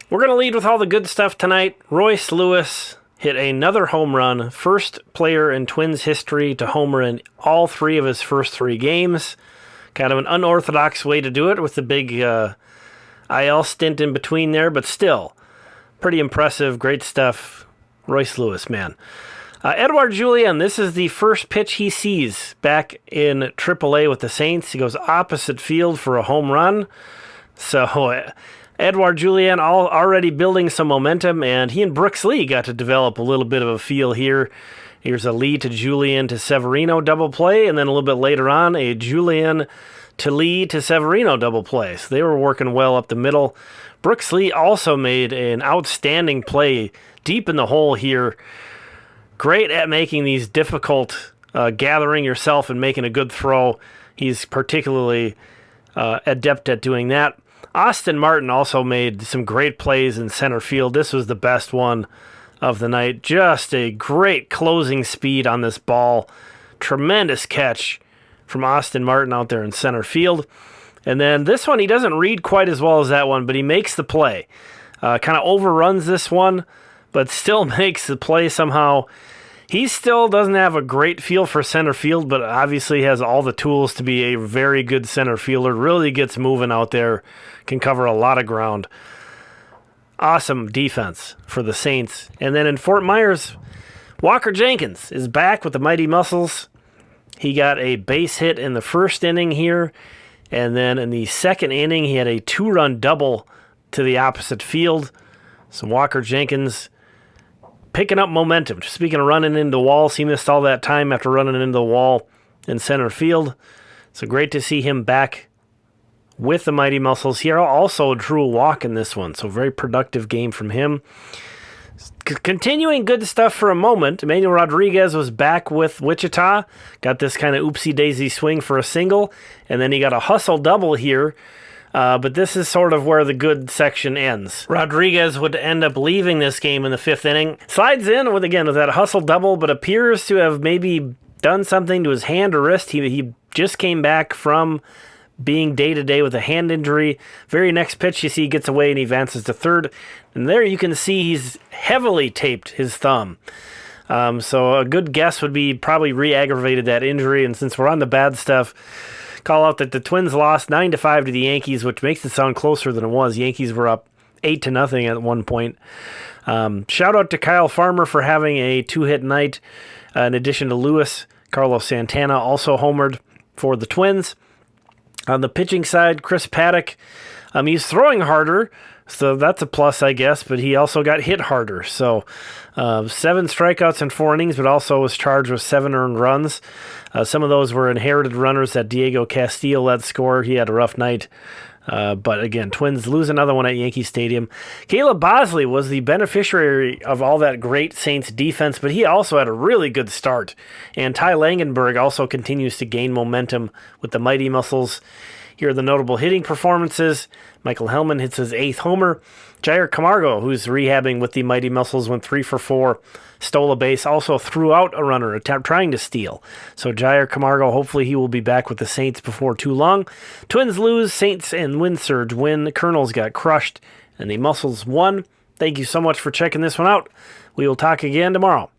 We're going to lead with all the good stuff tonight. Royce Lewis hit another home run, first player in Twins history to homer in all three of his first three games. Kind of an unorthodox way to do it with the big IL stint in between there, but still pretty impressive. Great stuff. Royce Lewis, man. Edouard Julien, this is the first pitch he sees back in AAA with the Saints. He goes opposite field for a home run. So Edouard Julien already building some momentum, and he and Brooks Lee got to develop a little bit of a feel here. Here's a Lee to Julien to Severino double play, and then a little bit later on, a Julien to Lee to Severino double play. So they were working well up the middle. Brooks Lee also made an outstanding play deep in the hole here. Great at making these difficult, gathering yourself and making a good throw. He's particularly adept at doing that. Austin Martin also made some great plays in center field. This was the best one of the night. Just a great closing speed on this ball. Tremendous catch from Austin Martin out there in center field. And then this one, he doesn't read quite as well as that one, but he makes the play. Kind of overruns this one, but still makes the play somehow. He still doesn't have a great feel for center field, but obviously has all the tools to be a very good center fielder. Really gets moving out there, can cover a lot of ground. Awesome defense for the Saints. And then in Fort Myers, Walker Jenkins is back with the Mighty Mussels. He got a base hit in the first inning here, and then in the second inning, he had a 2-run double to the opposite field. So Walker Jenkins picking up momentum. Speaking of running into walls, he missed all that time after running into the wall in center field. So great to see him back with the Mighty Mussels here. Also drew a walk in this one, so very productive game from him. Continuing good stuff for a moment, Emmanuel Rodriguez was back with Wichita. Got this kind of oopsie-daisy swing for a single, and then he got a hustle double here. But this is sort of where the good section ends. Rodriguez would end up leaving this game in the fifth inning. Slides in with that hustle double, but appears to have maybe done something to his hand or wrist. He just came back from being day-to-day with a hand injury. Very next pitch, you see he gets away and he advances to third. And there you can see he's heavily taped his thumb. So a good guess would be probably re-aggravated that injury. And since we're on the bad stuff, call out that the Twins lost 9-5 to the Yankees, which makes it sound closer than it was. Yankees were up 8-0 at one point. Shout out to Kyle Farmer for having a 2-hit night. In addition to Lewis, Carlos Santana also homered for the Twins. On the pitching side, Chris Paddock, he's throwing harder, so that's a plus, I guess, but he also got hit harder. So 7 strikeouts in 4 innings, but also was charged with 7 earned runs. Some of those were inherited runners that Diego Castillo led score. He had a rough night. But again, Twins lose another one at Yankee Stadium. Caleb Bosley was the beneficiary of all that great Saints defense, but he also had a really good start. And Ty Langenberg also continues to gain momentum with the Mighty Mussels. Here are the notable hitting performances. Michael Hellman hits his 8th homer. Jair Camargo, who's rehabbing with the Mighty Mussels, went 3 for 4. Stole a base, also threw out a runner trying to steal. So Jair Camargo, hopefully he will be back with the Saints before too long. Twins lose, Saints and Windsurge win. Colonels got crushed, and the Mussels won. Thank you so much for checking this one out. We will talk again tomorrow.